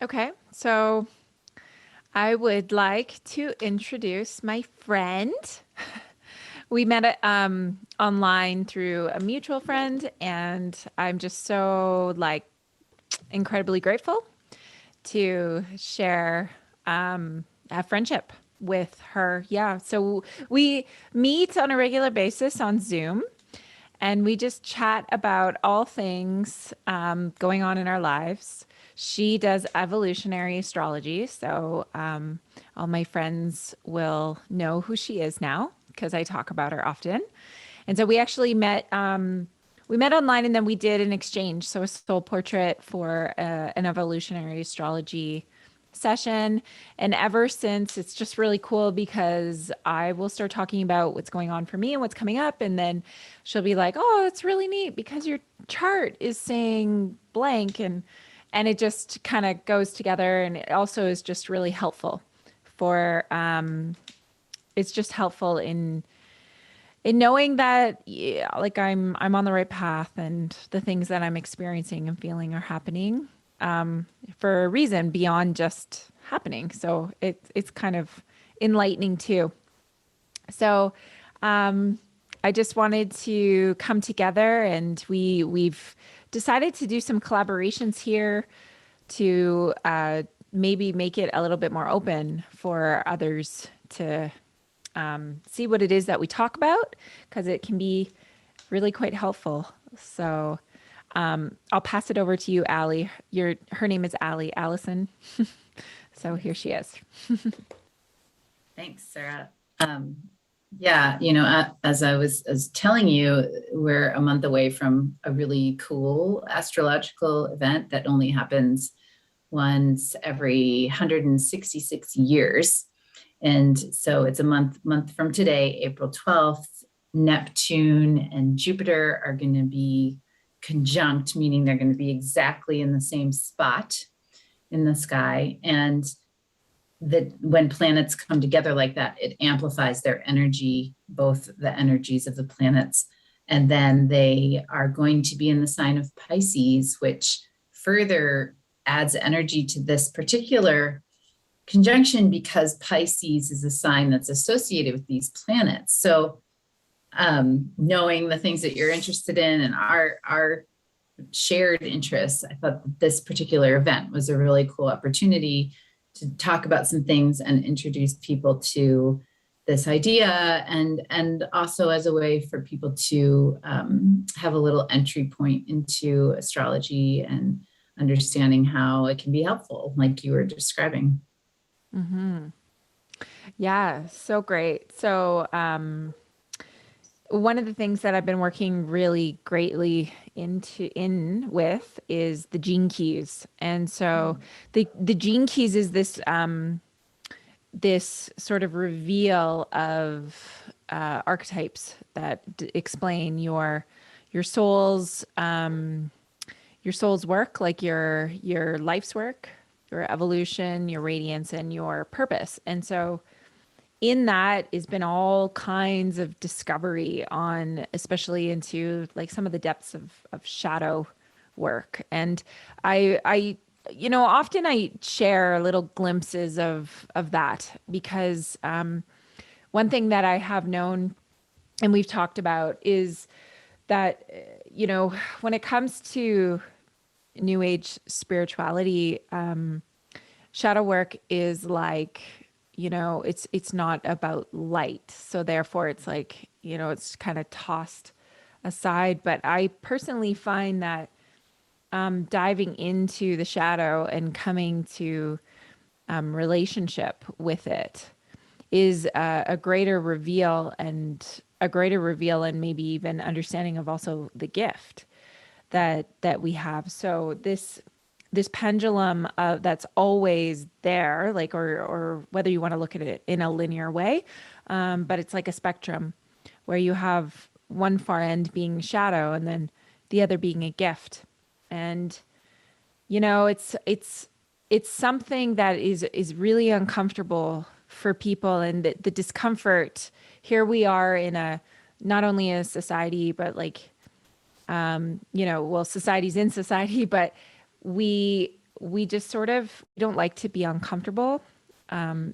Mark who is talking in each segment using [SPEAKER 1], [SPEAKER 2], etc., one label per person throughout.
[SPEAKER 1] Okay, so I would like to introduce my friend. We met online through a mutual friend, and I'm just so incredibly grateful to share a friendship with her. Yeah, so we meet on a regular basis on Zoom, and we just chat about all things going on in our lives. She does evolutionary astrology, so all my friends will know who she is now because I talk about her often. And so we actually met. We met online, and then we did an exchange, so a soul portrait for an evolutionary astrology session. And ever since, it's just really cool because I will start talking about what's going on for me and what's coming up. And then she'll be like, oh, it's really neat because your chart is saying blank. And it just kind of goes together. And it also is just really helpful for, it's just helpful in knowing that, yeah, like I'm on the right path and the things that I'm experiencing and feeling are happening for a reason beyond just happening. So it's kind of enlightening too. So I just wanted to come together, and we've decided to do some collaborations here to maybe make it a little bit more open for others to see what it is that we talk about, because it can be really quite helpful. So I'll pass it over to you, Allie. Her name is Allie, Allison. So here she is.
[SPEAKER 2] Thanks, Sarah. Um, yeah, as I was telling you, we're a month away from a really cool astrological event that only happens once every 166 years. And so it's a month from today, April 12th. Neptune and Jupiter are going to be conjunct, meaning they're going to be exactly in the same spot in the sky. And that when planets come together like that, it amplifies their energy, both the energies of the planets. And then they are going to be in the sign of Pisces, which further adds energy to this particular conjunction because Pisces is a sign that's associated with these planets. So knowing the things that you're interested in and our shared interests, I thought that this particular event was a really cool opportunity to talk about some things and introduce people to this idea, and also as a way for people to have a little entry point into astrology and understanding how it can be helpful, like you were describing.
[SPEAKER 1] Mm-hmm. Yeah, so great. So one of the things that I've been working really greatly in with is the gene keys. And so the gene keys is this sort of reveal of archetypes that explain your soul's your soul's work, like your life's work, your evolution, your radiance, and your purpose. And so in that has been all kinds of discovery on, especially into like some of the depths of shadow work. And often I share little glimpses of that because one thing that I have known and we've talked about is that, when it comes to new age spirituality, shadow work is like, it's not about light. So therefore it's like, it's kind of tossed aside. But I personally find that diving into the shadow and coming to relationship with it is a greater reveal, and maybe even understanding of also the gift that we have. So this pendulum that's always there, like, or whether you want to look at it in a linear way, but it's like a spectrum where you have one far end being shadow and then the other being a gift. And it's something that is really uncomfortable for people, and the discomfort. Here we are in a not only a society, but like well, society's in society, but we we just sort of don't like to be uncomfortable.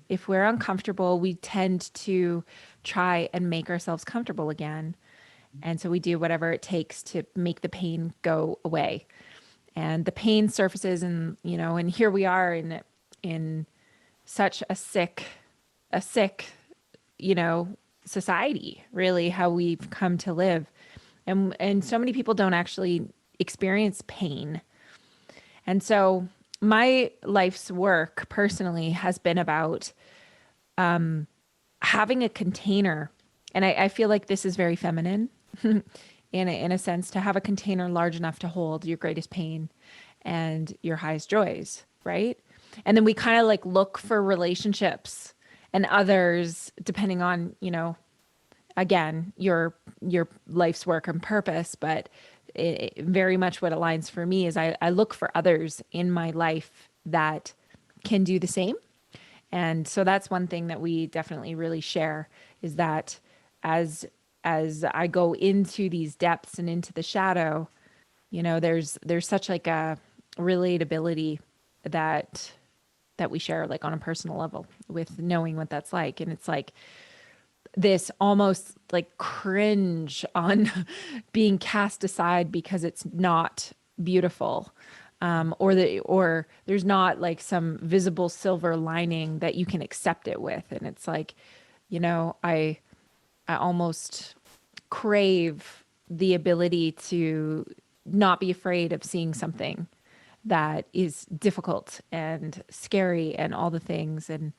[SPEAKER 1] If we're uncomfortable, we tend to try and make ourselves comfortable again. And so we do whatever it takes to make the pain go away. And the pain surfaces, and and here we are in such a sick, you know, society, really, how we've come to live. And so many people don't actually experience pain. And so my life's work personally has been about having a container. And I feel like this is very feminine in a sense, to have a container large enough to hold your greatest pain and your highest joys, right? And then we kind of like look for relationships and others depending on, again, your life's work and purpose, but very much what aligns for me is I look for others in my life that can do the same. And so that's one thing that we definitely really share, is that as as I go into these depths and into the shadow, there's such like a relatability that we share, like on a personal level, with knowing what that's like. And it's like this almost like cringe on being cast aside because it's not beautiful, or there's not like some visible silver lining that you can accept it with. And it's like, I almost crave the ability to not be afraid of seeing something that is difficult and scary and all the things. And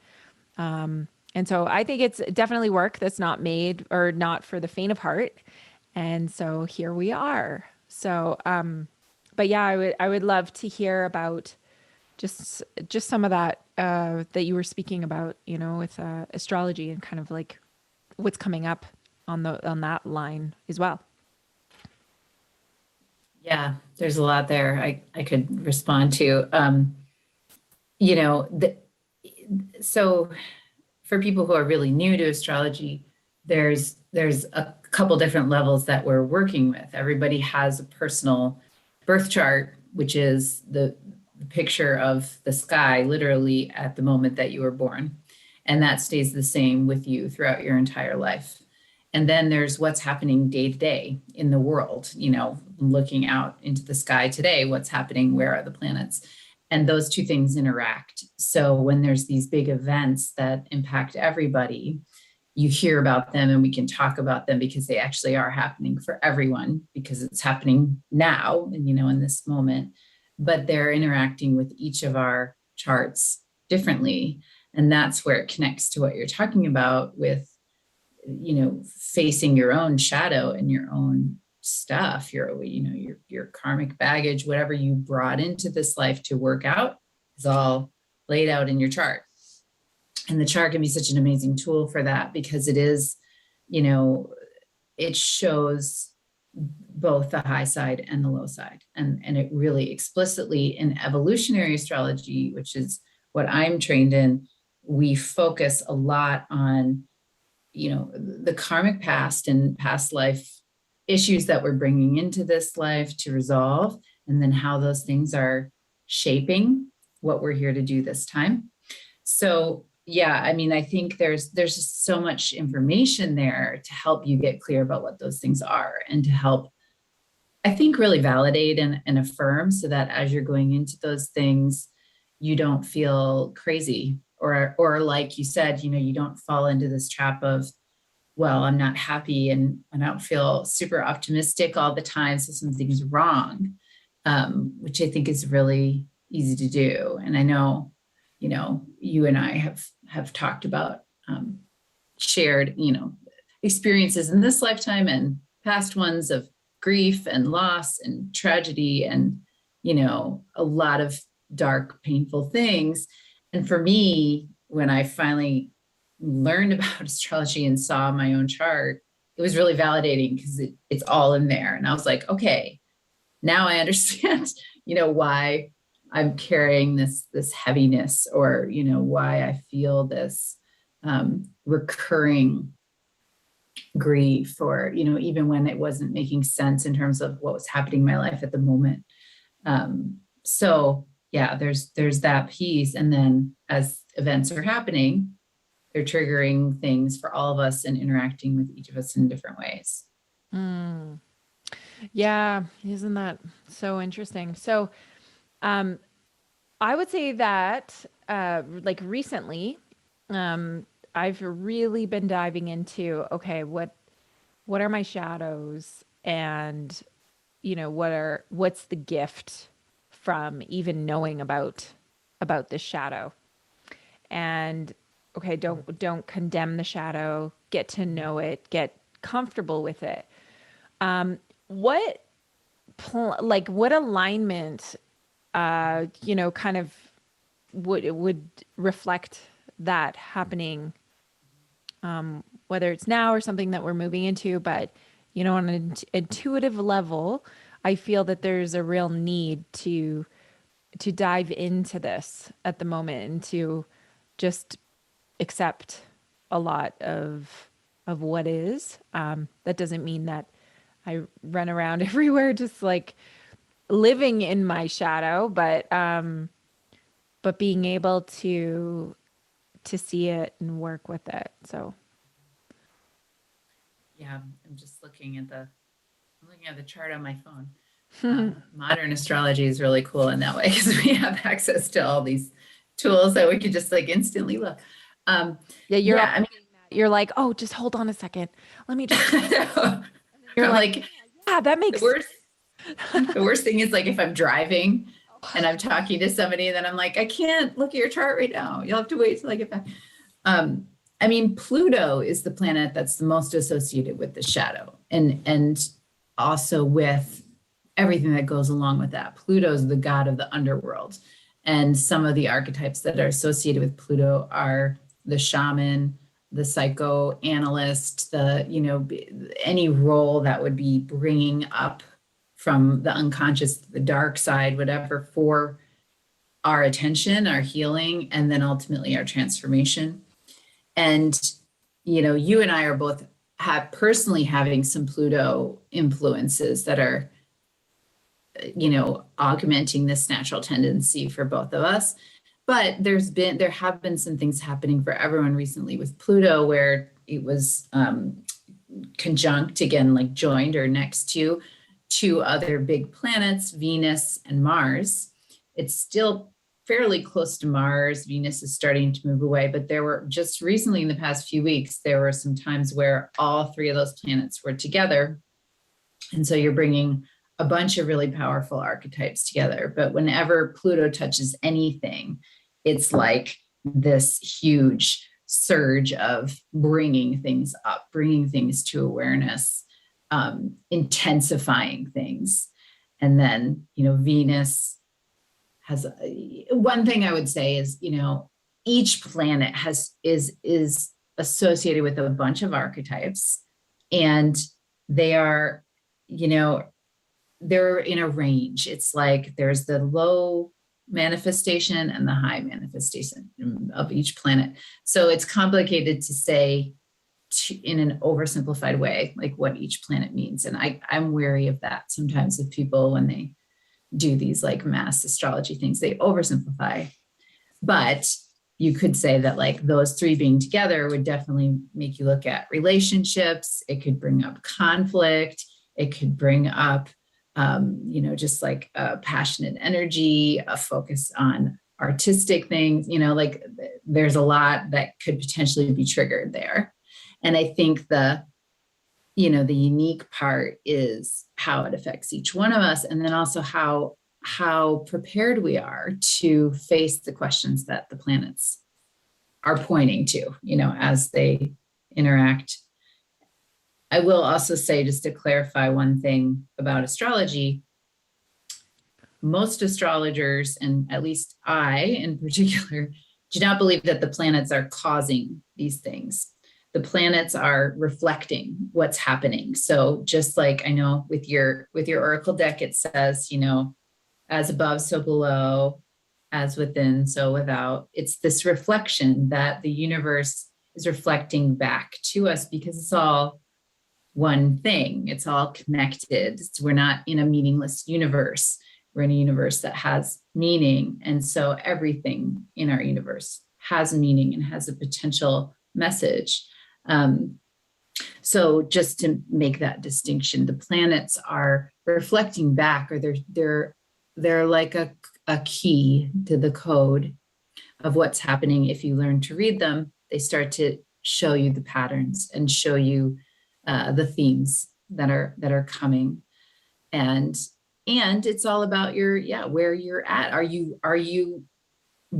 [SPEAKER 1] so I think it's definitely work that's not made or not for the faint of heart. And so here we are. So, but yeah, I would love to hear about just some of that that you were speaking about, with astrology, and kind of like what's coming up on that line as well.
[SPEAKER 2] Yeah, there's a lot there I could respond to. You know, the, so for people who are really new to astrology, there's a couple different levels that we're working with. Everybody has a personal birth chart, which is the picture of the sky literally at the moment that you were born. And that stays the same with you throughout your entire life. And then there's what's happening day to day in the world, looking out into the sky today, what's happening, where are the planets? And those two things interact. So when there's these big events that impact everybody, you hear about them and we can talk about them because they actually are happening for everyone, because it's happening now and, in this moment, but they're interacting with each of our charts differently. And that's where it connects to what you're talking about with, facing your own shadow and your own stuff, your karmic baggage, whatever you brought into this life to work out is all laid out in your chart. And the chart can be such an amazing tool for that, because it is, it shows both the high side and the low side. And it really explicitly, in evolutionary astrology, which is what I'm trained in, we focus a lot on, the karmic past and past life issues that we're bringing into this life to resolve, and then how those things are shaping what we're here to do this time. So yeah, I think there's just so much information there to help you get clear about what those things are, and to help, I think, really validate and affirm, so that as you're going into those things, you don't feel crazy, or like you said, you don't fall into this trap of, well, I'm not happy and I don't feel super optimistic all the time, so something's wrong, which I think is really easy to do. And I know, you and I have talked about shared, experiences in this lifetime and past ones of grief and loss and tragedy and, a lot of dark, painful things. And for me, when I finally learned about astrology and saw my own chart, it was really validating, because it's all in there. And I was like, okay, now I understand, why I'm carrying this heaviness, or, why I feel this recurring grief, or, even when it wasn't making sense in terms of what was happening in my life at the moment. So yeah, there's that piece. And then as events are happening, they're triggering things for all of us and interacting with each of us in different ways.
[SPEAKER 1] Mm. Yeah, isn't that so interesting? So, um, I would say that, like recently, um, I've really been diving into, okay, what are my shadows, and what's the gift from even knowing about this shadow? And okay, don't condemn the shadow, get to know it, get comfortable with it. What what alignment kind of would reflect that happening, whether it's now or something that we're moving into, but on an intuitive level, I feel that there's a real need to dive into this at the moment and to just accept a lot of what is. That doesn't mean that I run around everywhere just like living in my shadow, but being able to see it and work with it. So,
[SPEAKER 2] Yeah, I'm just looking at the chart on my phone. Modern astrology is really cool in that way because we have access to all these tools that we could just like instantly look. Um,
[SPEAKER 1] yeah,
[SPEAKER 2] yeah, I mean,
[SPEAKER 1] you're like, oh, just hold on a second. Let me just. You're
[SPEAKER 2] I'm
[SPEAKER 1] like,
[SPEAKER 2] like
[SPEAKER 1] yeah, that
[SPEAKER 2] the
[SPEAKER 1] makes sense.
[SPEAKER 2] worst. The worst thing is like if I'm driving and I'm talking to somebody, then I'm like, I can't look at your chart right now. You'll have to wait till I get back. Um, I mean, Pluto is the planet that's the most associated with the shadow, and also with everything that goes along with that. Pluto is the god of the underworld, and some of the archetypes that are associated with Pluto are the shaman, the psychoanalyst, any role that would be bringing up from the unconscious, the dark side, whatever, for our attention, our healing, and then ultimately our transformation. And, you and I are both personally having some Pluto influences that are, augmenting this natural tendency for both of us. But there have been some things happening for everyone recently with Pluto where it was conjunct again, like joined or next to two other big planets, Venus and Mars. It's still fairly close to Mars. Venus is starting to move away, but there were just recently in the past few weeks, there were some times where all three of those planets were together. And so you're bringing a bunch of really powerful archetypes together. But whenever Pluto touches anything, it's like this huge surge of bringing things up, bringing things to awareness, intensifying things. And then, Venus has one thing I would say is, each planet is associated with a bunch of archetypes, and they are, they're in a range. It's like there's the low manifestation and the high manifestation of each planet. So it's complicated to say in an oversimplified way, like what each planet means. And I'm wary of that sometimes with people when they do these like mass astrology things, they oversimplify. But you could say that like those three being together would definitely make you look at relationships. It could bring up conflict. It could bring up, just like a passionate energy, a focus on artistic things, like there's a lot that could potentially be triggered there. And I think the unique part is how it affects each one of us. And then also how prepared we are to face the questions that the planets are pointing to, as they interact. I will also say, just to clarify one thing about astrology, most astrologers, and at least I in particular, do not believe that the planets are causing these things. The planets are reflecting what's happening. So just like I know with your oracle deck, it says, as above, so below, as within, so without. It's this reflection that the universe is reflecting back to us because it's all one thing. It's all connected. We're not in a meaningless universe. We're in a universe that has meaning. And so everything in our universe has meaning and has a potential message. So just to make that distinction, the planets are reflecting back, or they're like a key to the code of what's happening. If you learn to read them, they start to show you the patterns and show you the themes that are coming. And it's all about where you're at. Are you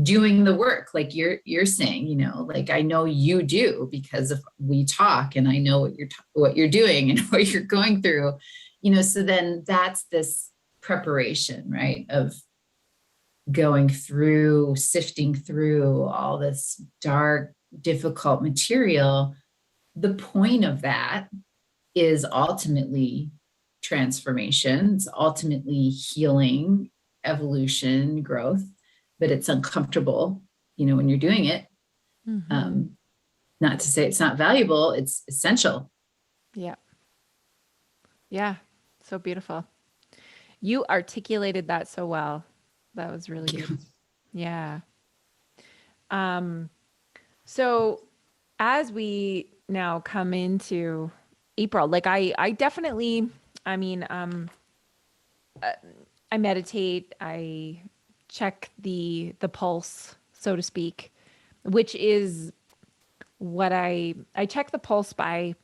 [SPEAKER 2] doing the work like you're saying, like I know you do because of we talk and I know what you're doing and what you're going through, so then that's this preparation, right, of going through, sifting through all this dark, difficult material. The point of that is ultimately transformation. It's ultimately healing, evolution, growth, but it's uncomfortable, when you're doing it.
[SPEAKER 1] Mm-hmm.
[SPEAKER 2] Not to say it's not valuable, it's essential.
[SPEAKER 1] Yeah. Yeah. So beautiful. You articulated that so well. That was really good. Yeah. So as we now come into April, like I definitely, I mean, I meditate, I check the pulse, so to speak, which is what I check the pulse by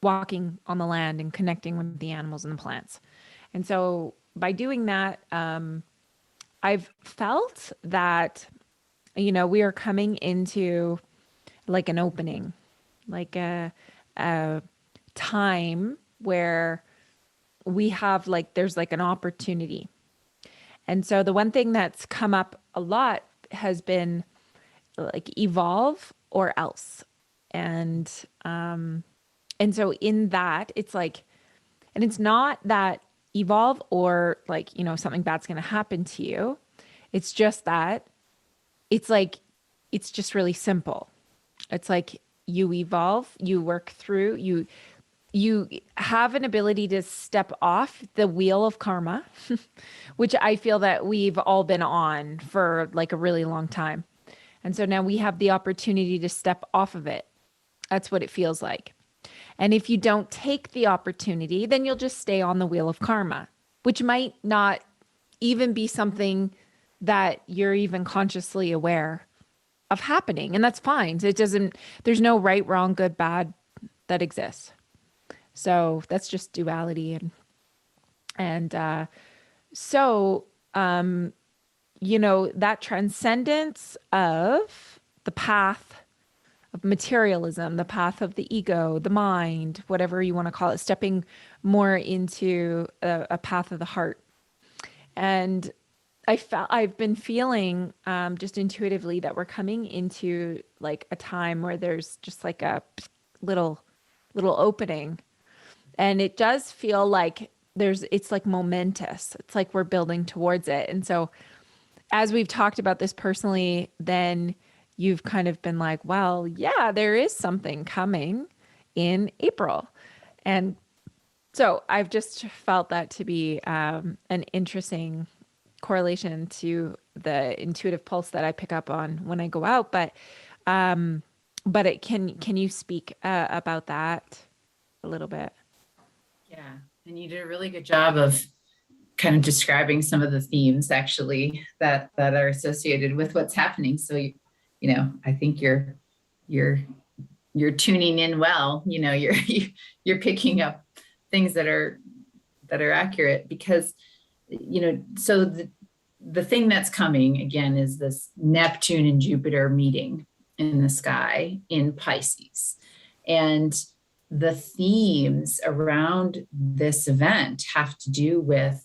[SPEAKER 1] walking on the land and connecting with the animals and the plants. And so by doing that, I've felt that, we are coming into like an opening, like a time where we have like, there's like an opportunity. And so the one thing that's come up a lot has been like evolve or else. And and so in that it's like, and it's not that evolve or like, something bad's going to happen to you. It's just that it's like, it's just really simple. It's like you evolve, you work through, you have an ability to step off the wheel of karma, which I feel that we've all been on for like a really long time. And so now we have the opportunity to step off of it. That's what it feels like. And if you don't take the opportunity, then you'll just stay on the wheel of karma, which might not even be something that you're even consciously aware of happening. And that's fine. It doesn't, there's no right, wrong, good, bad that exists. So that's just duality. And so, that transcendence of the path of materialism, the path of the ego, the mind, whatever you want to call it, stepping more into a path of the heart. And I've been feeling just intuitively that we're coming into like a time where there's just like a little opening, and it does feel like it's like momentous. It's like we're building towards it. And so as we've talked about this personally, then you've kind of been like, well, yeah, there is something coming in April. And so I've just felt that to be an interesting correlation to the intuitive pulse that I pick up on when I go out. But can you speak about that a little bit?
[SPEAKER 2] Yeah. And you did a really good job of kind of describing some of the themes actually that are associated with what's happening. So I think you're tuning in well. You're picking up things that are accurate, because so the thing that's coming again is this Neptune and Jupiter meeting in the sky in Pisces. And the themes around this event have to do with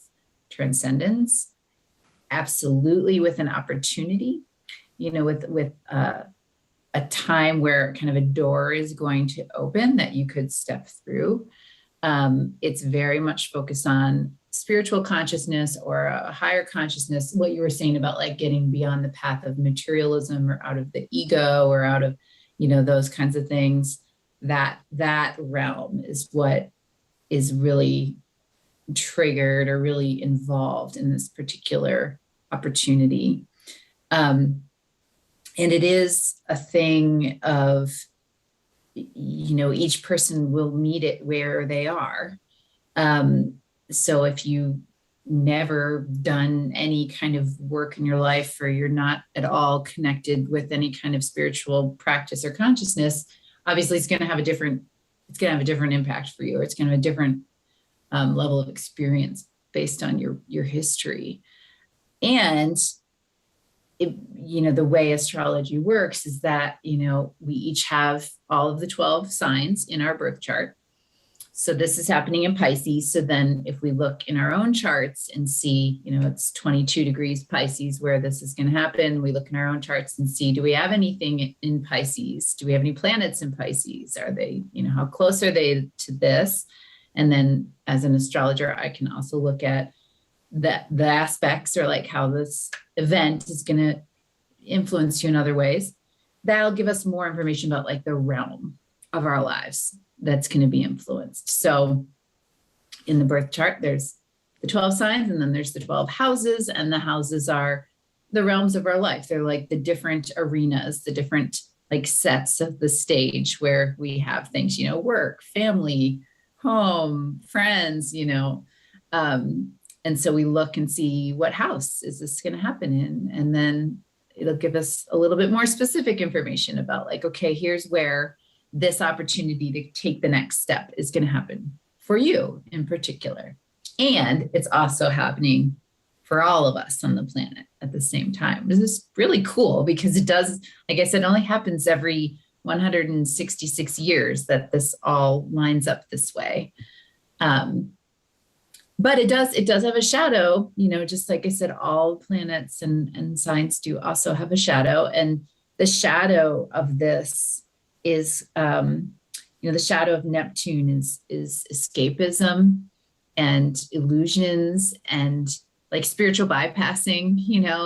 [SPEAKER 2] transcendence, absolutely, with an opportunity, with a time where kind of a door is going to open that you could step through. It's very much focused on spiritual consciousness or a higher consciousness. What you were saying about like getting beyond the path of materialism or out of the ego or out of, those kinds of things. That realm is what is really triggered or really involved in this particular opportunity. Um, and it is a thing of, each person will meet it where they are. So if you never done any kind of work in your life, or you're not at all connected with any kind of spiritual practice or consciousness, obviously it's going to have a different impact for you, or it's going to have a different level of experience based on your history. And the way astrology works is that, we each have all of the 12 signs in our birth chart. So this is happening in Pisces. So then if we look in our own charts and see, it's 22 degrees Pisces where this is going to happen, we look in our own charts and see, do we have anything in Pisces? Do we have any planets in Pisces? Are they, how close are they to this? And then as an astrologer, I can also look at the aspects, or like how this event is going to influence you in other ways. That'll give us more information about like the realm of our lives that's going to be influenced. So in the birth chart, there's the 12 signs, and then there's the 12 houses, and the houses are the realms of our life. They're like the different arenas, the different like sets of the stage where we have things, work, family, home, friends, and so we look and see, what house is this going to happen in? And then it'll give us a little bit more specific information about like, okay, here's where this opportunity to take the next step is going to happen for you in particular. And it's also happening for all of us on the planet at the same time. This is really cool because it does, like I said, it only happens every 166 years that this all lines up this way. But it does have a shadow, just like I said, all planets and signs do also have a shadow. And the shadow of this is, the shadow of Neptune is escapism and illusions and like spiritual bypassing,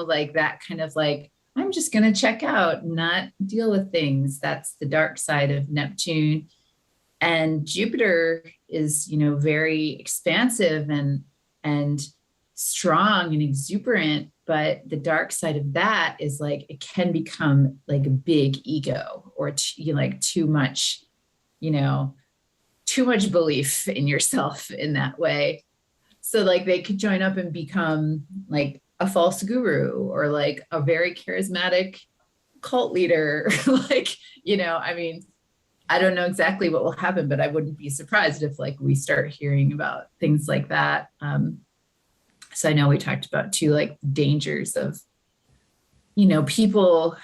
[SPEAKER 2] like that kind of like, I'm just going to check out, not deal with things. That's the dark side of Neptune. And Jupiter is, very expansive and strong and exuberant. But the dark side of that is like, it can become like a big ego, or like too much belief in yourself in that way. So like they could join up and become like a false guru, or like a very charismatic cult leader. Like, I don't know exactly what will happen, but I wouldn't be surprised if like we start hearing about things like that. So I know we talked about too, like dangers of, people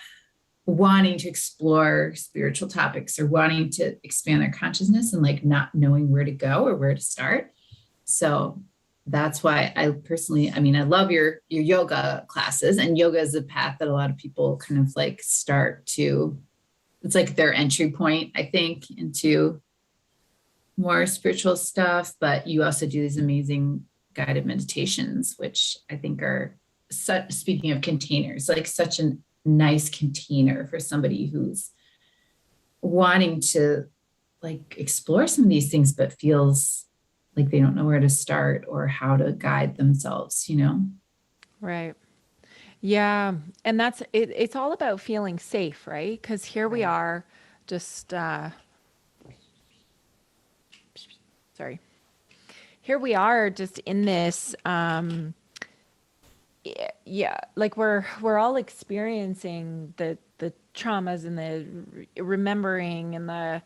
[SPEAKER 2] wanting to explore spiritual topics or wanting to expand their consciousness and like not knowing where to go or where to start. So that's why I personally, I love your yoga classes, and yoga is a path that a lot of people kind of like start to, it's like their entry point, I think, into more spiritual stuff. But you also do these amazing guided meditations, which I think are speaking of containers, like such a nice container for somebody who's wanting to like explore some of these things, but feels like they don't know where to start or how to guide themselves,
[SPEAKER 1] Right. Yeah. And that's it. It's all about feeling safe, right? Because here we are just, sorry. Here we are just in this, yeah, like we're all experiencing the traumas and the remembering and the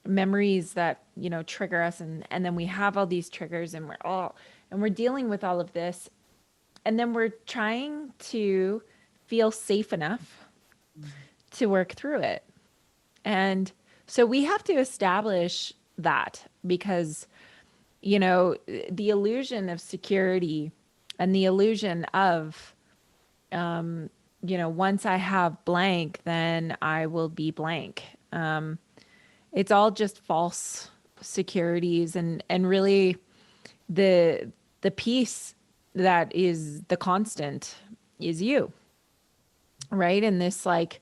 [SPEAKER 1] memories that, trigger us, and then we have all these triggers, and we're dealing with all of this, and then we're trying to feel safe enough to work through it. And so we have to establish that, because, the illusion of security and the illusion of, once I have blank, then I will be blank. It's all just false securities, and really the piece that is the constant is you, right? And this, like,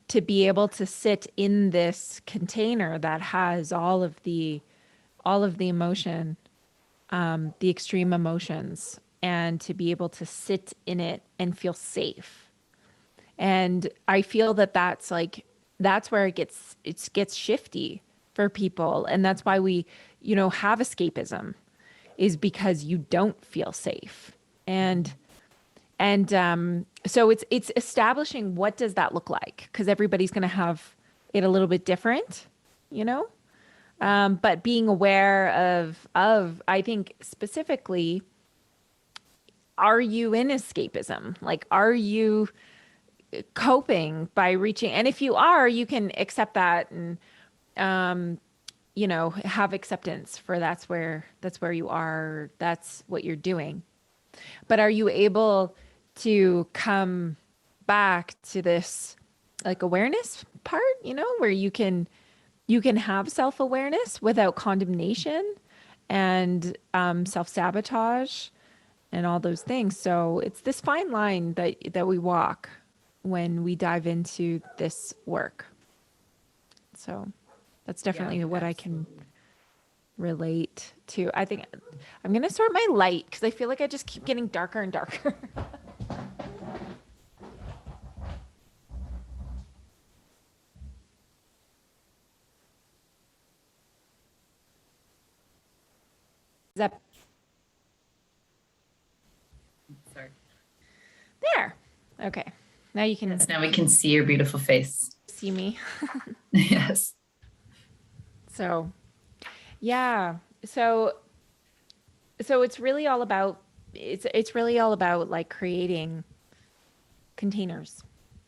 [SPEAKER 1] to be able to sit in this container that has all of the emotion, the extreme emotions and to be able to sit in it and feel safe. And I feel that that's where it gets shifty for people. And that's why we, have escapism, is because you don't feel safe. And so it's establishing, what does that look like? Because everybody's going to have it a little bit different, you know? But being aware of, I think specifically, are you in escapism? Like, are you coping by reaching? And if you are, you can accept that and, have acceptance for that's where you are. That's what you're doing. But are you able to come back to this like awareness part, where you can have self-awareness without condemnation and self-sabotage and all those things. So it's this fine line that we walk when we dive into this work. So that's definitely
[SPEAKER 2] Yeah,
[SPEAKER 1] what I can
[SPEAKER 2] absolutely.
[SPEAKER 1] relate to. I think I'm going to sort my light because I feel like I just keep getting darker and darker. Is that
[SPEAKER 2] Sorry.
[SPEAKER 1] there? Okay. Now you can
[SPEAKER 2] Yes, now we can see your beautiful face.
[SPEAKER 1] see me.
[SPEAKER 2] Yes.
[SPEAKER 1] So, yeah. So it's really all about like creating containers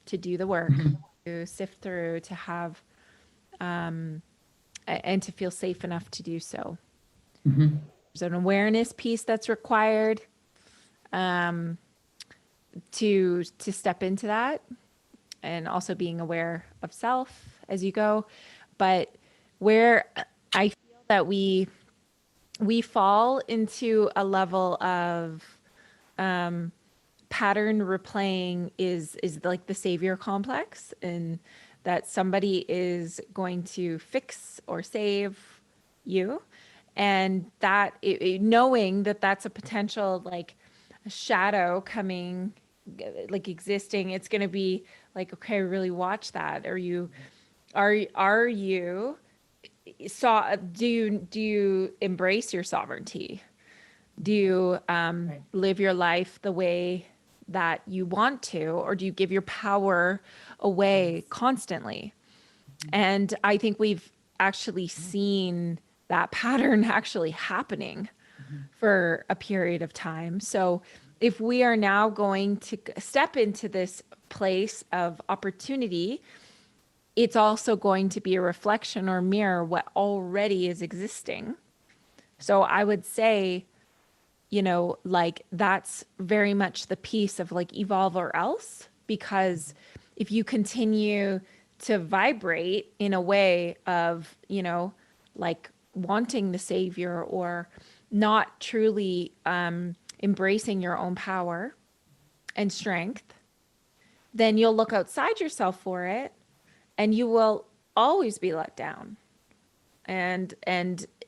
[SPEAKER 1] to do the work,
[SPEAKER 2] Mhm.
[SPEAKER 1] to sift through, to have and to feel safe enough to do so.
[SPEAKER 2] Mhm.
[SPEAKER 1] There's an awareness piece that's required um, to step into that, and also being aware of self as you go. But where I feel that we fall into a level of pattern replaying is like the savior complex, and that somebody is going to fix or save you, and that knowing that that's a potential like a shadow coming, like existing, it's going to be like, okay, really watch that. Are you do you embrace your sovereignty? Do you
[SPEAKER 2] Right.
[SPEAKER 1] live your life the way that you want to, or do you give your power away
[SPEAKER 2] Yes.
[SPEAKER 1] constantly? And I think we've actually seen that pattern actually happening
[SPEAKER 2] Mhm.
[SPEAKER 1] for a period of time. So if we are now going to step into this place of opportunity, it's also going to be a reflection or mirror what already is existing. So I would say, like that's very much the piece of like evolve or else, because if you continue to vibrate in a way of, like wanting the savior or not truly embracing your own power and strength, then you'll look outside yourself for it and you will always be let down. And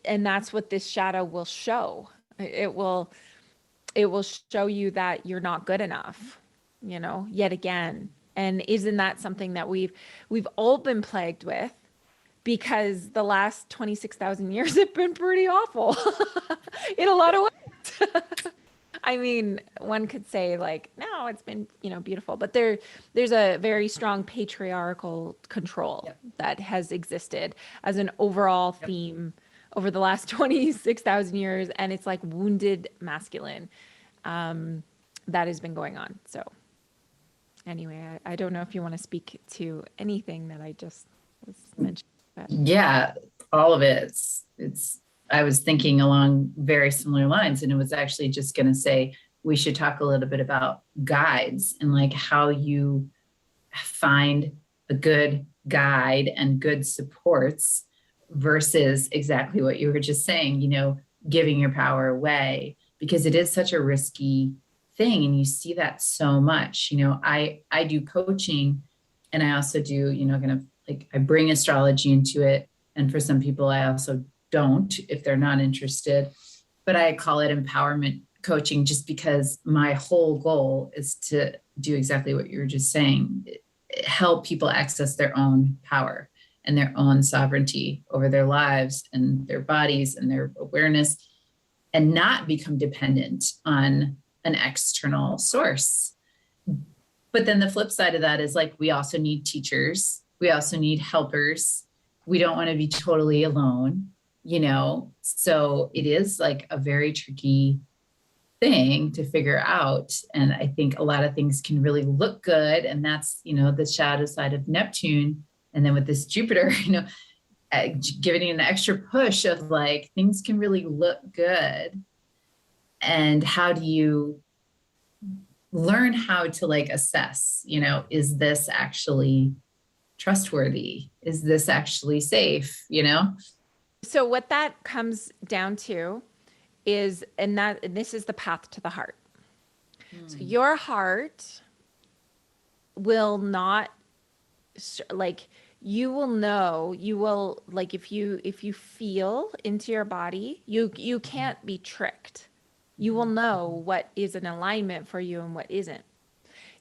[SPEAKER 1] that's what this shadow will show. It will show you that you're not good enough, yet again. And isn't that something that we've all been plagued with, because the last 26,000 years have been pretty awful in a lot of ways. I mean, one could say like, no, it's been, beautiful, but there's a very strong patriarchal control
[SPEAKER 2] Yep.
[SPEAKER 1] that has existed as an overall
[SPEAKER 2] Yep.
[SPEAKER 1] theme over the last 26,000 years, and it's like wounded masculine that has been going on. So anyway, I don't know if you want to speak to anything that I just was mentioning, but
[SPEAKER 2] Yeah, all of it. I was thinking along very similar lines, and it was actually just going to say we should talk a little bit about guides and like how you find a good guide and good supports versus exactly what you were just saying, giving your power away, because it is such a risky thing. And you see that so much. I do coaching, and I also do, kind of like I bring astrology into it. And for some people, I also don't if they're not interested. but I call it empowerment coaching just because my whole goal is to do exactly what you were just saying, help people access their own power and their own sovereignty over their lives and their bodies and their awareness, and not become dependent on an external source. But then the flip side of that is like, we also need teachers. We also need helpers. We don't want to be totally alone, you know? So it is like a very tricky thing to figure out. And I think a lot of things can really look good. And that's, you know, the shadow side of Neptune. And then with this Jupiter, you know, giving it an extra push of like, things can really look good. And how do you learn how to like assess, you know, is this actually trustworthy? Is this actually safe? You know?
[SPEAKER 1] So what that comes down to is, and this is the path to the heart. So your heart will not, like, you will know, you will, like, if you feel into your body, you can't be tricked. You will know what is an alignment for you and what isn't.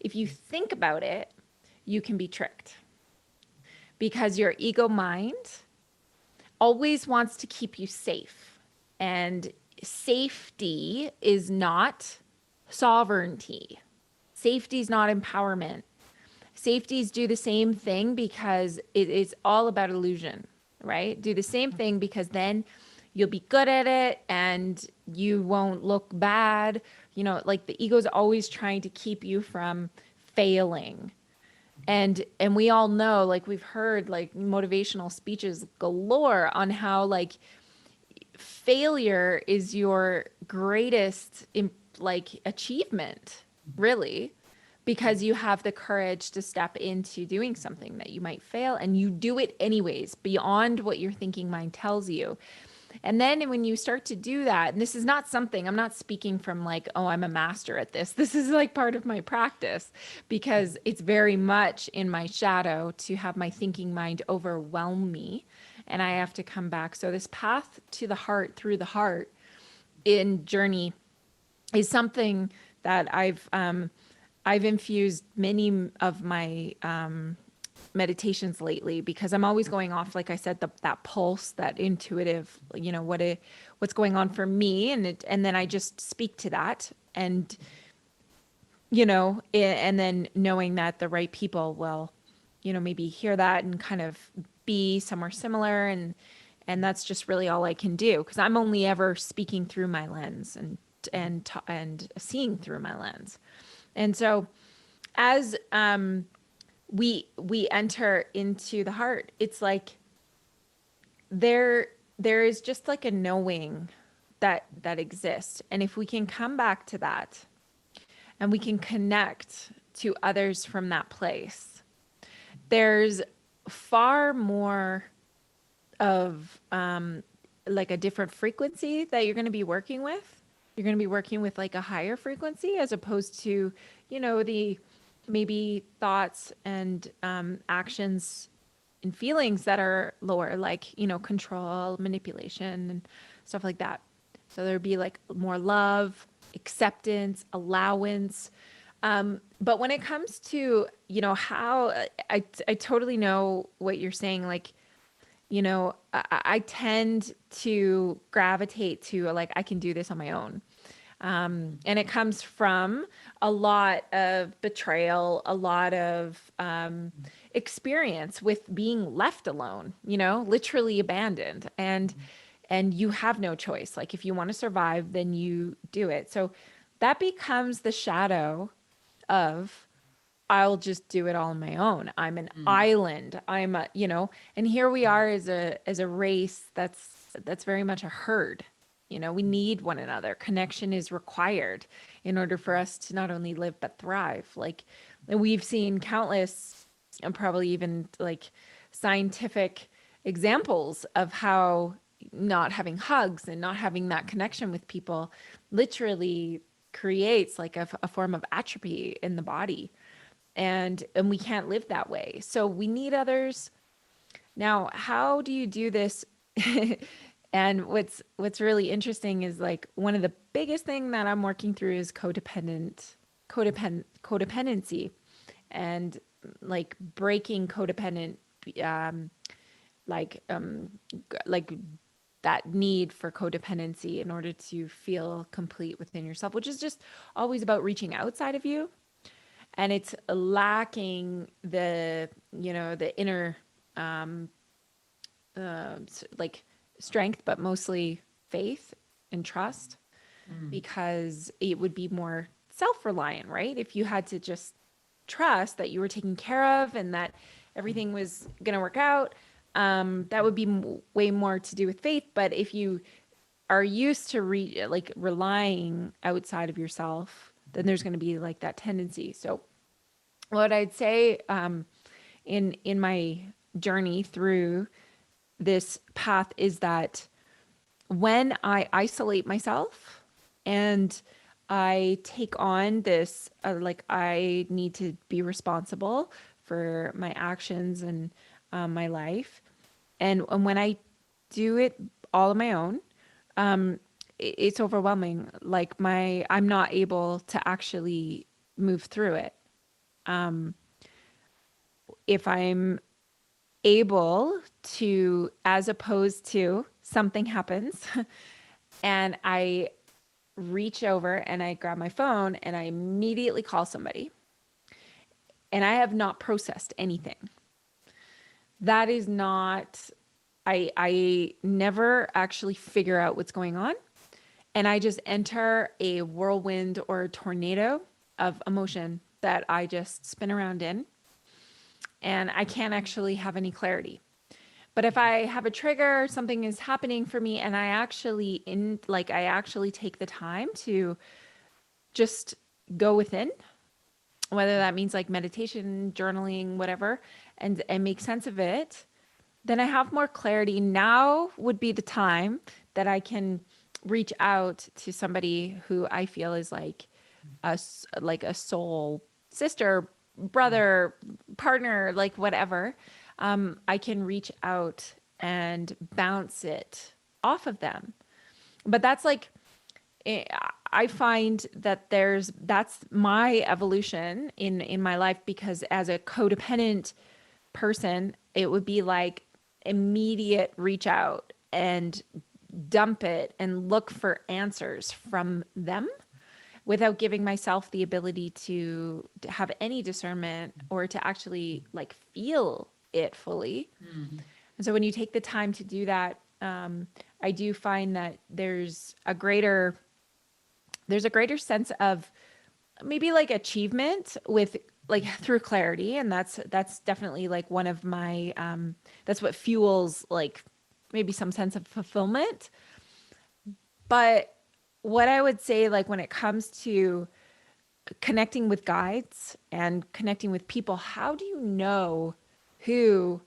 [SPEAKER 1] If you think about it, you can be tricked because your ego mind always wants to keep you safe. And safety is not sovereignty. Safety is not empowerment. Safeties do the same thing because it is all about illusion, right? Do the same thing because then you'll be good at it and you won't look bad. You know, like the ego's always trying to keep you from failing. And we all know, like we've heard like motivational speeches galore on how like failure is your greatest like achievement, really, because you have the courage to step into doing something that you might fail and you do it anyways beyond what your thinking mind tells you. And then when you start to do that, and this is not something, I'm not speaking from like, oh, I'm a master at this. This is like part of my practice because it's very much in my shadow to have my thinking mind overwhelm me and I have to come back. So this path to the heart, through the heart in journey is something that I've infused many of my meditations lately because I'm always going off, like I said, that pulse, that intuitive, you know, what's going on for me, and then I just speak to that, and you know, and then knowing that the right people will, you know, maybe hear that and kind of be somewhere similar, and that's just really all I can do because I'm only ever speaking through my lens and seeing through my lens, and so as we enter into the heart, it's like there is just like a knowing that exists, and if we can come back to that and we can connect to others from that place, there's far more of like a different frequency that you're going to be working with. You're going to be working with like a higher frequency as opposed to, you know, the maybe thoughts and actions and feelings that are lower, like, you know, control, manipulation, and stuff like that. So there'd be like more love, acceptance, allowance. But when it comes to, you know, how I totally know what you're saying. Like, you know, I tend to gravitate to like, I can do this on my own. And it comes from a lot of betrayal, a lot of experience with being left alone, you know, literally abandoned. And you have no choice. Like if you want to survive, then you do it. So that becomes the shadow of I'll just do it all on my own. I'm an island. I'm a, you know, and here we are as a race that's very much a herd. You know, we need one another. Connection is required in order for us to not only live but thrive. Like we've seen countless and probably even like scientific examples of how not having hugs and not having that connection with people literally creates like a form of atrophy in the body, and we can't live that way, so we need others. Now how do you do this And what's really interesting is like one of the biggest thing that I'm working through is codependency, and like breaking codependent, um, like um, like that need for codependency in order to feel complete within yourself, which is just always about reaching outside of you, and it's lacking the the inner like strength, but mostly faith and trust,
[SPEAKER 2] Mm.
[SPEAKER 1] because it would be more self-reliant, right? If you had to just trust that you were taken care of and that everything was going to work out, that would be way more to do with faith. But if you are used to like relying outside of yourself, then there's going to be like that tendency. So what I'd say, in my journey through this path is that when I isolate myself and I take on this, like I need to be responsible for my actions and my life, and when I do it all on my own, it's overwhelming. Like I'm not able to actually move through it. If I'm able to, as opposed to something happens and I reach over and I grab my phone and I immediately call somebody and I have not processed anything. That is not, I never actually figure out what's going on. And I just enter a whirlwind or a tornado of emotion that I just spin around in. And I can't actually have any clarity. But if I have a trigger, something is happening for me, and I actually take the time to just go within, whether that means like meditation, journaling, whatever, and make sense of it, then I have more clarity. Now would be the time that I can reach out to somebody who I feel is like like a soul sister, brother, partner, like whatever. I can reach out and bounce it off of them. But that's like, I find that that's my evolution in my life, because as a codependent person, it would be like immediate reach out and dump it and look for answers from them without giving myself the ability to have any discernment or to actually like feel it fully.
[SPEAKER 2] Mm.
[SPEAKER 1] And so when you take the time to do that, I do find that there's a greater sense of maybe like achievement with like through clarity, and that's definitely like one of my that's what fuels like maybe some sense of fulfillment. But what I would say, like when it comes to connecting with guides and connecting with people, how do you know who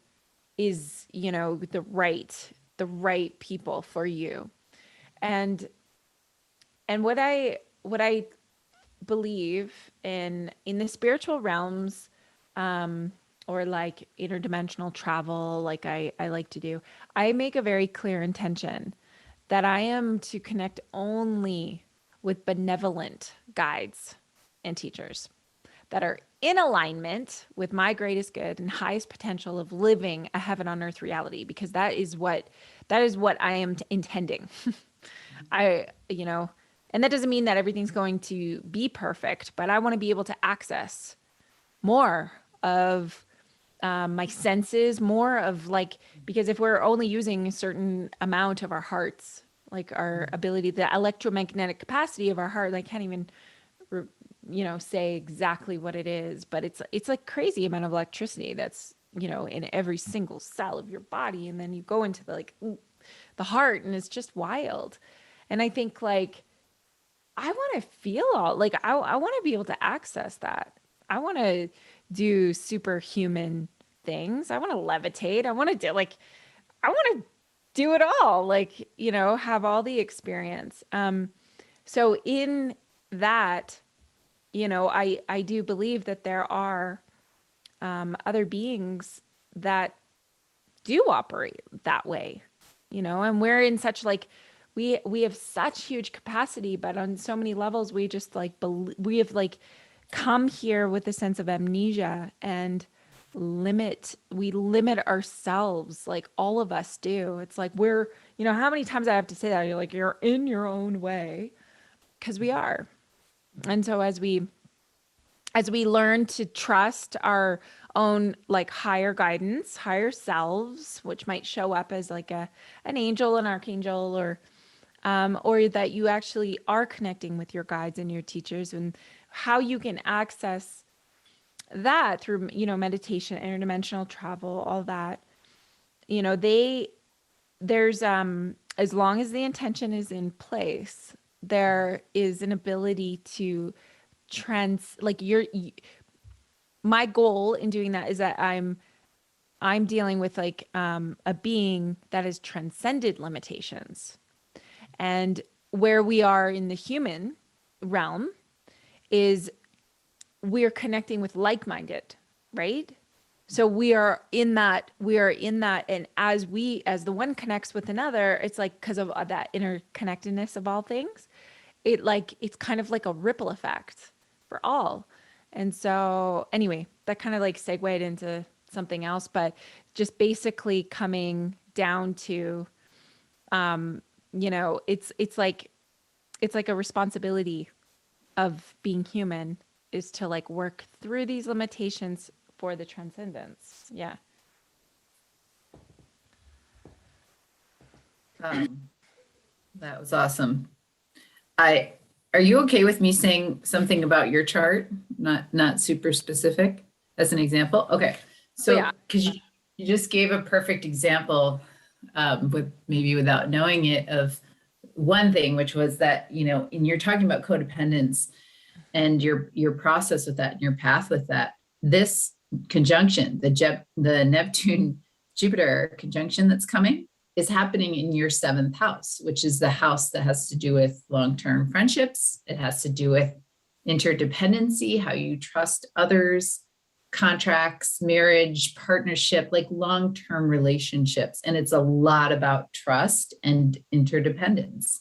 [SPEAKER 1] is, the right people for you? And what I believe in the spiritual realms, or like interdimensional travel, like I like to do, I make a very clear intention that I am to connect only with benevolent guides and teachers that are in alignment with my greatest good and highest potential of living a heaven on earth reality, because that is what I am intending. I, and that doesn't mean that everything's going to be perfect, but I want to be able to access more of my senses, more of like, because if we're only using a certain amount of our hearts, like our ability, the electromagnetic capacity of our heart, I can't even, say exactly what it is, but it's like crazy amount of electricity that's, in every single cell of your body. And then you go into the heart and it's just wild. And I think like, I want to feel all like I want to be able to access that. I want to do superhuman things. I want to levitate. I want to do like I want to do it all. Like, have all the experience. So in that, I do believe that there are other beings that do operate that way. and we're in such like, we have such huge capacity, but on so many levels, we just like, we have like come here with a sense of amnesia and we limit ourselves, like all of us do. It's like how many times I have to say that? You're like, you're in your own way, because we are. And so as we learn to trust our own like higher guidance, higher selves, which might show up as like an angel, an archangel, or that you actually are connecting with your guides and your teachers, and how you can access that through meditation, interdimensional travel, all that. There's as long as the intention is in place, there is an ability to like my goal in doing that is that I'm dealing with like a being that has transcended limitations. And where we are in the human realm is we're connecting with like-minded, right? So we are in that, and as the one connects with another, it's like, because of that interconnectedness of all things, it's kind of like a ripple effect for all. And so anyway, that kind of like segued into something else, but just basically coming down to, it's like a responsibility of being human is to like work through these limitations for the transcendence. Yeah.
[SPEAKER 2] Um, that was awesome. Are you okay with me saying something about your chart? Not super specific as an example. Okay.
[SPEAKER 1] Oh,
[SPEAKER 2] So,
[SPEAKER 1] yeah.
[SPEAKER 2] because you just gave a perfect example, with maybe without knowing it, of one thing, which was that, and you're talking about codependence and your process with that and your path with that. This conjunction, the Neptune Jupiter conjunction that's coming, is happening in your seventh house, which is the house that has to do with long-term friendships. It has to do with interdependency, how you trust others, contracts, marriage, partnership, like long-term relationships. And it's a lot about trust and interdependence.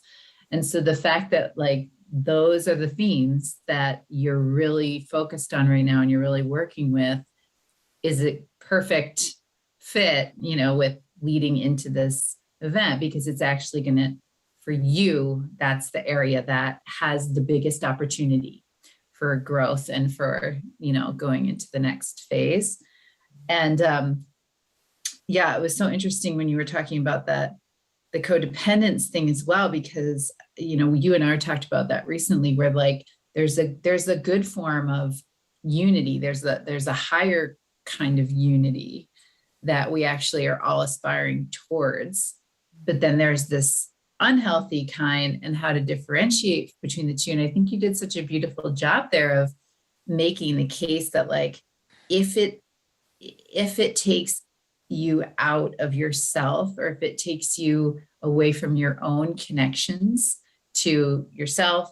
[SPEAKER 2] And so the fact that like those are the themes that you're really focused on right now and you're really working with is a perfect fit, with leading into this event, because it's actually going to, for you, that's the area that has the biggest opportunity for growth and for, going into the next phase. And yeah, it was so interesting when you were talking about that, the codependence thing as well, because, you and I talked about that recently, where like, there's a good form of unity. There's a higher kind of unity that we actually are all aspiring towards. But then there's this unhealthy kind, and how to differentiate between the two. And I think you did such a beautiful job there of making the case that like, if it takes you out of yourself, or if it takes you away from your own connections to yourself,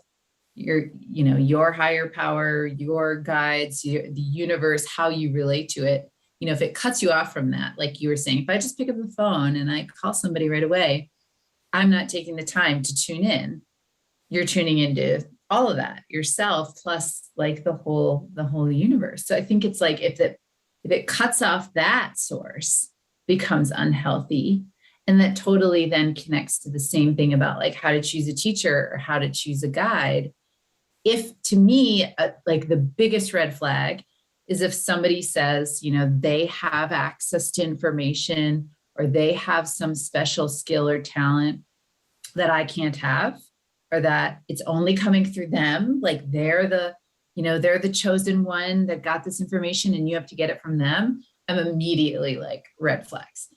[SPEAKER 2] your higher power, your guides, the universe, how you relate to it, if it cuts you off from that, like you were saying, if I just pick up the phone and I call somebody right away, I'm not taking the time to tune in. You're tuning into all of that yourself, plus like the whole universe. So I think it's like, if it cuts off that source, becomes unhealthy. And that totally then connects to the same thing about like how to choose a teacher or how to choose a guide. If, to me, like the biggest red flag is if somebody says, they have access to information, or they have some special skill or talent that I can't have, or that it's only coming through them. Like they're the chosen one that got this information and you have to get it from them. I'm immediately like, red flags.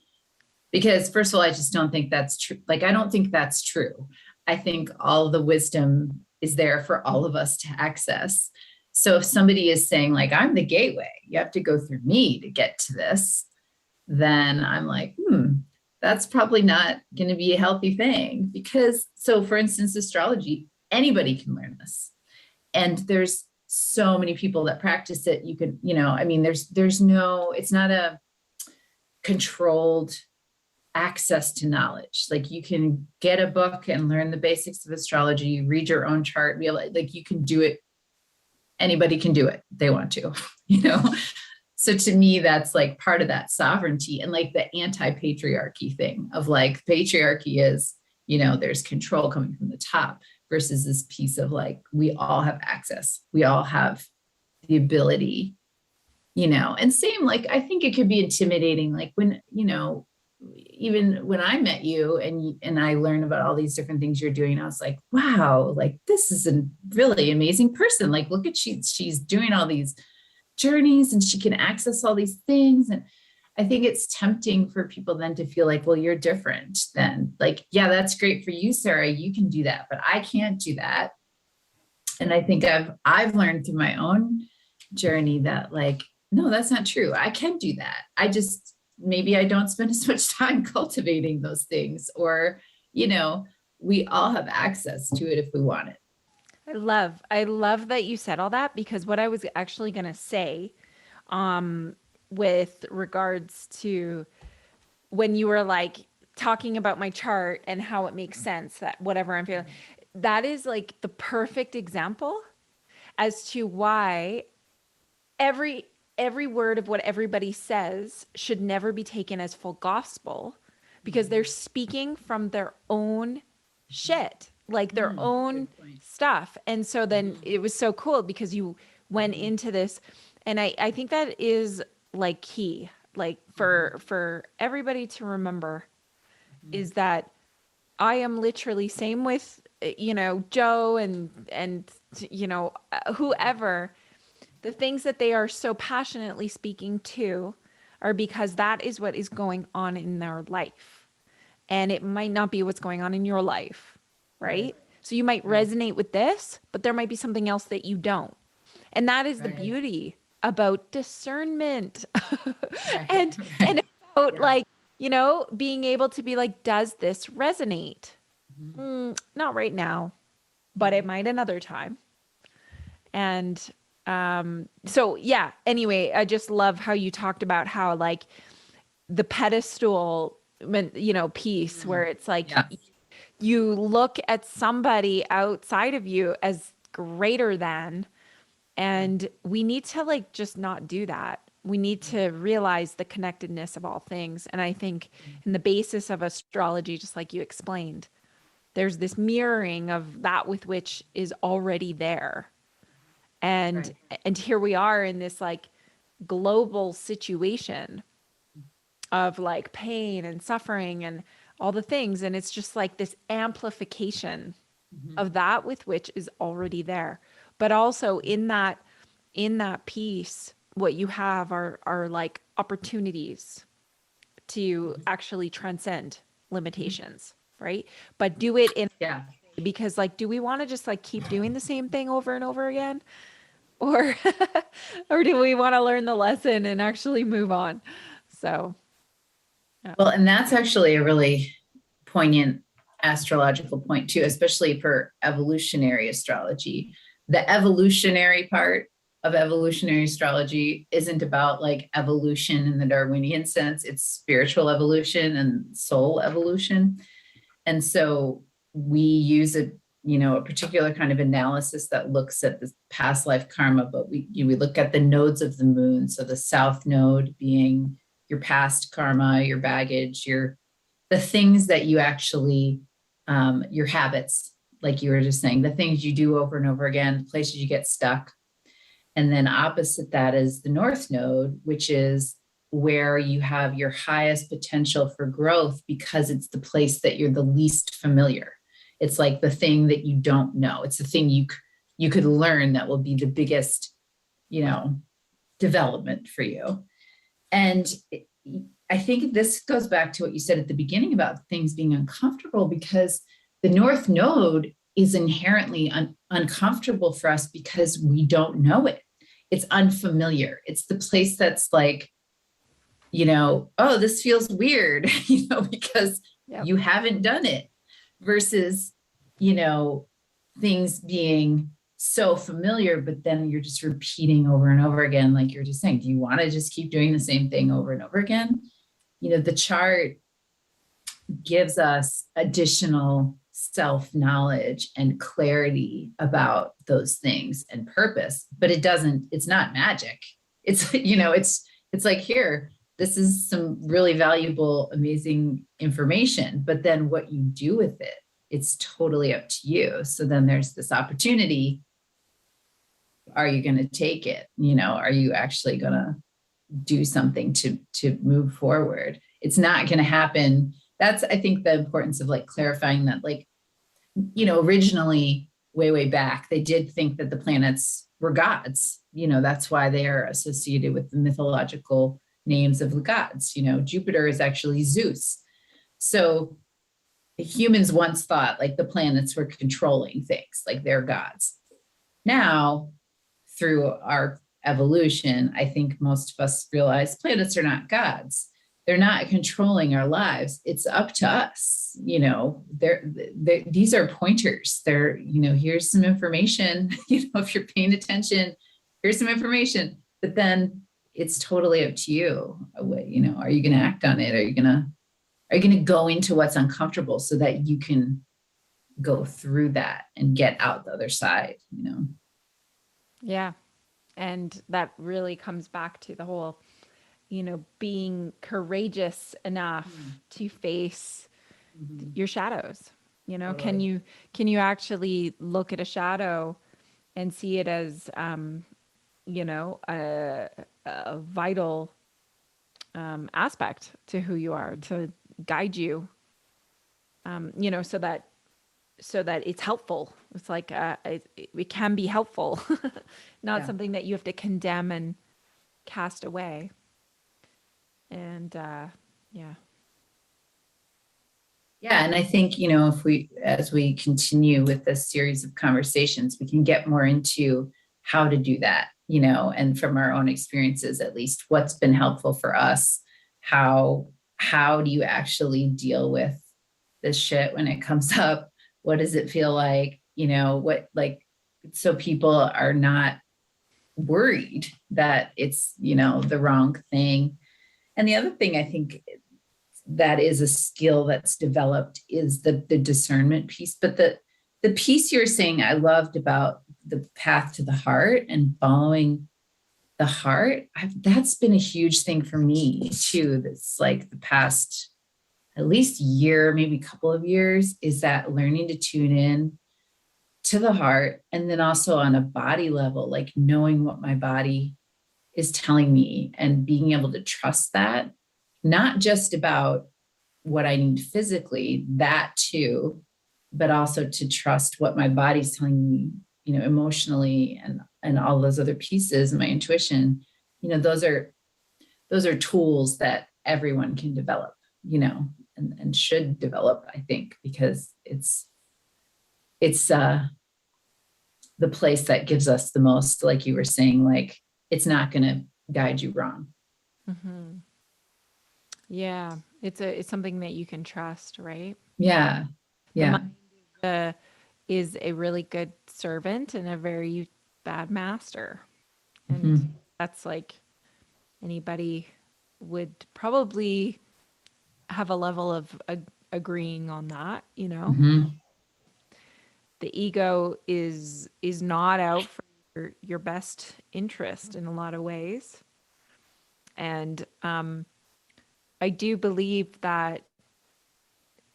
[SPEAKER 2] Because first of all, I just don't think that's true. Like, I don't think that's true. I think all the wisdom is there for all of us to access. So if somebody is saying like, I'm the gateway, you have to go through me to get to this, then I'm like, that's probably not going to be a healthy thing. Because, so for instance, astrology, anybody can learn this. And there's so many people that practice it. You could, there's no, it's not a controlled access to knowledge. Like you can get a book and learn the basics of astrology, read your own chart, like you can do it. Anybody can do it. They want to, you know? So to me, that's like part of that sovereignty and like the anti-patriarchy thing of like patriarchy is, you know, there's control coming from the top versus this piece of like, we all have access. We all have the ability, you know, and same, like, I think it could be intimidating. Like when, you know, even when I met you and I learned about all these different things you're doing, I was like, wow, like this is a really amazing person. Like, look at she's doing all these journeys and she can access all these things. And I think it's tempting for people then to feel like, well, you're different then. Like, yeah, that's great for you, Sarah. You can do that, but I can't do that. And I think I've learned through my own journey that like, no, that's not true. I can do that. I just maybe I don't spend as much time cultivating those things, or, you know, we all have access to it if we want it.
[SPEAKER 1] I love that you said all that, because what I was actually going to say, with regards to when you were like talking about my chart and how it makes sense that whatever I'm feeling, that is like the perfect example as to why every every word of what everybody says should never be taken as full gospel, because they're speaking from their own shit, like their own stuff. And so then it was so cool because you went into this, and I think that is like key, like for everybody to remember, is that I am literally same with, you know, Joe and you know, whoever. The things that they are so passionately speaking to are because that is what is going on in their life. And it might not be what's going on in your life, right? So you might resonate with this, but there might be something else that you don't. And that is the beauty about discernment. and and about like, you know, being able to be like, does this resonate? Not right now, but it might another time. And so yeah, anyway, I just love how you talked about how like the pedestal, you know, piece where it's like you look at somebody outside of you as greater than, and we need to like just not do that. We need to realize the connectedness of all things. And I think in the basis of astrology, just like you explained, there's this mirroring of that with which is already there. And here we are in this like global situation of like pain and suffering and all the things, and it's just like this amplification of that with which is already there. But also in that piece, what you have are like opportunities to actually transcend limitations, right? But do it in, because like, do we want to just like keep doing the same thing over and over again? Or or do we want to learn the lesson and actually move on? So
[SPEAKER 2] well, and that's actually a really poignant astrological point too, especially for evolutionary astrology. The evolutionary part of evolutionary astrology isn't about like evolution in the Darwinian sense. It's spiritual evolution and soul evolution. And so we use a, you know, a particular kind of analysis that looks at the past life karma, but we look at the nodes of the moon. So the south node being your past karma, your baggage, the things that you actually, your habits, like you were just saying, the things you do over and over again, the places you get stuck. And then opposite that is the north node, which is where you have your highest potential for growth because it's the place that you're the least familiar. It's like the thing that you don't know. It's the thing you could learn that will be the biggest, you know, development for you. And I think this goes back to what you said at the beginning about things being uncomfortable, because the North Node is inherently uncomfortable for us because we don't know it. It's unfamiliar. It's the place that's like, you know, oh, this feels weird, you know, because you haven't done it, versus, you know, things being so familiar, but then you're just repeating over and over again. Like you're just saying, do you want to just keep doing the same thing over and over again? You know, the chart gives us additional self knowledge and clarity about those things and purpose, but it's not magic. It's, it's like, here, this is some really valuable, amazing information, but then what you do with it, it's totally up to you. So then there's this opportunity. Are you going to take it? Are you actually going to do something to move forward? It's not going to happen. That's, I think, the importance of like clarifying that, like, originally, way back, they did think that the planets were gods. That's why they are associated with the mythological names of the gods. Jupiter is actually Zeus. So humans once thought like the planets were controlling things, like they're gods. Now, through our evolution, I think most of us realize planets are not gods. They're not controlling our lives. It's up to us. These are pointers. Here's some information. If you're paying attention, here's some information. But then it's totally up to you. Are you going to act on it? Are you going to go into what's uncomfortable so that you can go through that and get out the other side?
[SPEAKER 1] Yeah. And that really comes back to the whole, being courageous enough to face your shadows.
[SPEAKER 2] Totally.
[SPEAKER 1] Can you actually look at a shadow and see it as, a vital aspect to who you are, to guide you, so that it's helpful. It's like it can be helpful, not something that you have to condemn and cast away. And yeah.
[SPEAKER 2] Yeah, and I think, as we continue with this series of conversations, we can get more into how to do that, and from our own experiences, at least, what's been helpful for us. How do you actually deal with this shit when it comes up? What does it feel like? So people are not worried that it's, the wrong thing. And the other thing I think that is a skill that's developed is the discernment piece. But the piece you're saying I loved about the path to the heart and following the heart, that's been a huge thing for me too. That's like the past at least year, maybe a couple of years, is that learning to tune in to the heart. And then also on a body level, like knowing what my body is telling me and being able to trust that, not just about what I need physically, that too, but also to trust what my body's telling me, emotionally, and all those other pieces, my intuition. Those are tools that everyone can develop, and should develop, I think, because it's the place that gives us the most, like you were saying, like it's not going to guide you wrong.
[SPEAKER 1] Mm-hmm. Yeah, it's something that you can trust, right?
[SPEAKER 2] Yeah.
[SPEAKER 1] The
[SPEAKER 2] Yeah.
[SPEAKER 1] mind is a really good servant and a very bad master. And
[SPEAKER 2] Mm-hmm.
[SPEAKER 1] that's like anybody would probably have a level of agreeing on that,
[SPEAKER 2] Mm-hmm.
[SPEAKER 1] The ego is not out for your best interest in a lot of ways. And I do believe that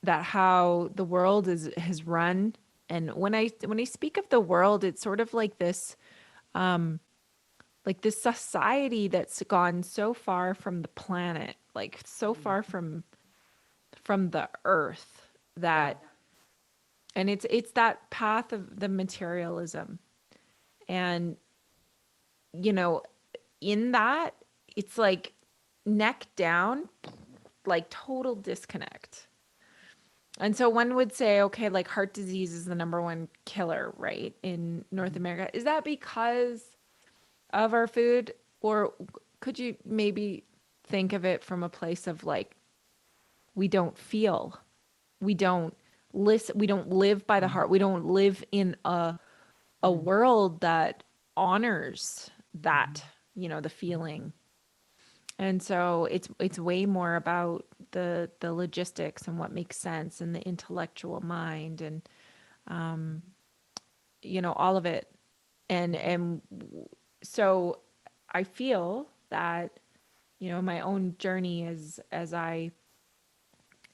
[SPEAKER 1] how the world has run, and when I speak of the world, it's sort of like this society that's gone so far from the planet, like so far from the earth, that, and it's that path of the materialism. And you know in that, it's like neck down, like total disconnect. And so one would say, okay, like heart disease is the number one killer, right, in North America. Is that because of our food? Or could you maybe think of it from a place of like, we don't feel, we don't listen, we don't live by the heart, we don't live in a world that honors that, the feeling. And so it's way more about the logistics and what makes sense and the intellectual mind and all of it. And so I feel that my own journey as I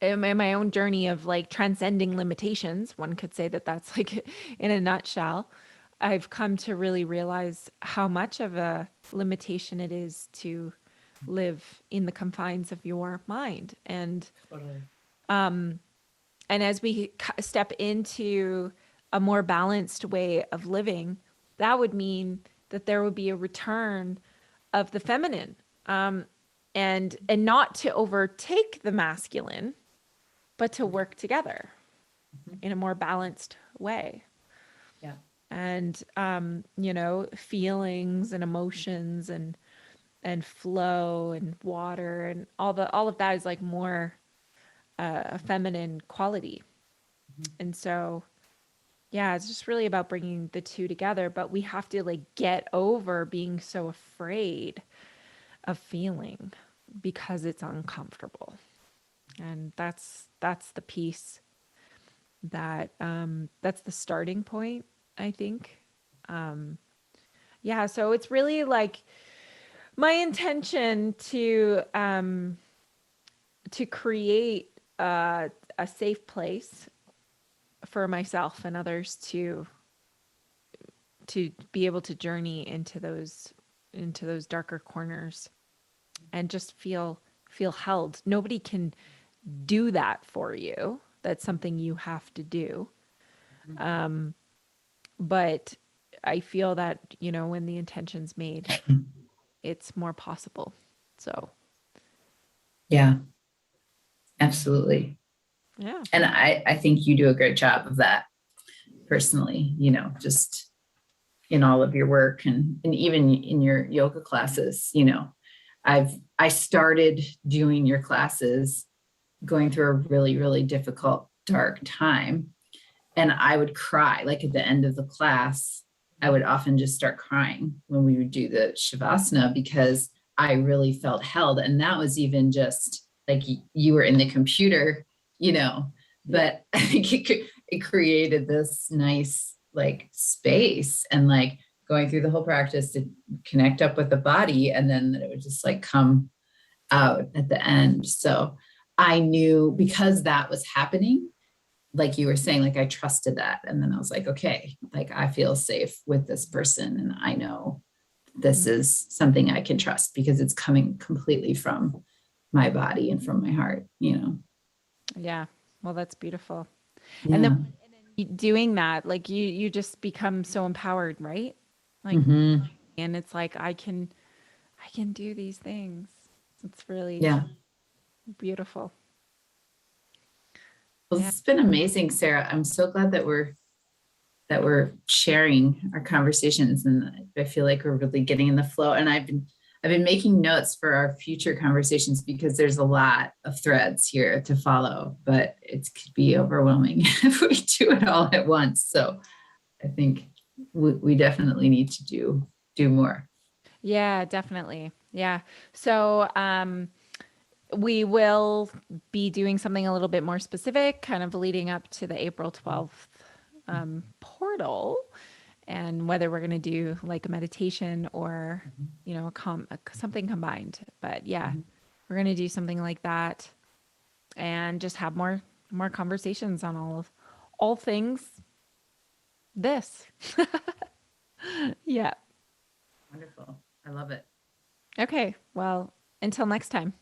[SPEAKER 1] am in my own journey of like transcending limitations, one could say that that's like in a nutshell. I've come to really realize how much of a limitation it is to live in the confines of your mind.
[SPEAKER 2] Totally.
[SPEAKER 1] And as we step into a more balanced way of living, that would mean that there would be a return of the feminine, and not to overtake the masculine, but to work together
[SPEAKER 2] Mhm.
[SPEAKER 1] in a more balanced way.
[SPEAKER 2] Yeah.
[SPEAKER 1] And feelings and emotions and flow and water and all of that is like more a feminine quality.
[SPEAKER 2] Mhm.
[SPEAKER 1] And so yeah, it's just really about bringing the two together, but we have to like get over being so afraid of feeling because it's uncomfortable. And that's the piece that's the starting point, I think. Yeah, so it's really like my intention to create a safe place for myself and others to be able to journey into those darker corners and just feel held. Nobody can do that for you. That's something you have to do.
[SPEAKER 2] Mhm.
[SPEAKER 1] But I feel that, when the intention's made, it's more possible. So,
[SPEAKER 2] Yeah, absolutely.
[SPEAKER 1] yeah.
[SPEAKER 2] And I think you do a great job of that personally, just in all of your work and even in your yoga classes, I started doing your classes going through a really, really difficult, dark time. And I would cry. Like at the end of the class, I would often just start crying when we would do the Shavasana because I really felt held. And that was even just like you were in the computer,
[SPEAKER 1] Yeah.
[SPEAKER 2] but I think it created this nice like space and like going through the whole practice to connect up with the body. And then it would just like come out at the end. So I knew because that was happening, like you were saying, like I trusted that. And then I was like, okay, like I feel safe with this person. And I know this
[SPEAKER 1] Mhm.
[SPEAKER 2] is something I can trust because it's coming completely from my body and from my heart.
[SPEAKER 1] Yeah. Well, that's beautiful. And then
[SPEAKER 2] Yeah.
[SPEAKER 1] doing that, like you just become so empowered, right? Like,
[SPEAKER 2] Mm-hmm.
[SPEAKER 1] and it's like I can do these things. It's really
[SPEAKER 2] Yeah.
[SPEAKER 1] beautiful.
[SPEAKER 2] Well,
[SPEAKER 1] Yeah.
[SPEAKER 2] it's been amazing, Sarah. I'm so glad that we're sharing our conversations and I feel like we're really getting in the flow. And I've been making notes for our future conversations because there's a lot of threads here to follow, but it could be overwhelming if we do it all at once. So I think we definitely need to do more.
[SPEAKER 1] Yeah, definitely. Yeah. So, we will be doing something a little bit more specific, kind of leading up to the April 12th portal, and whether we're going to do like a meditation or, something combined. But yeah,
[SPEAKER 2] Mhm.
[SPEAKER 1] we're going to do something like that and just have more conversations on all things this. Yeah.
[SPEAKER 2] Wonderful. I love it.
[SPEAKER 1] Okay. Well, until next time.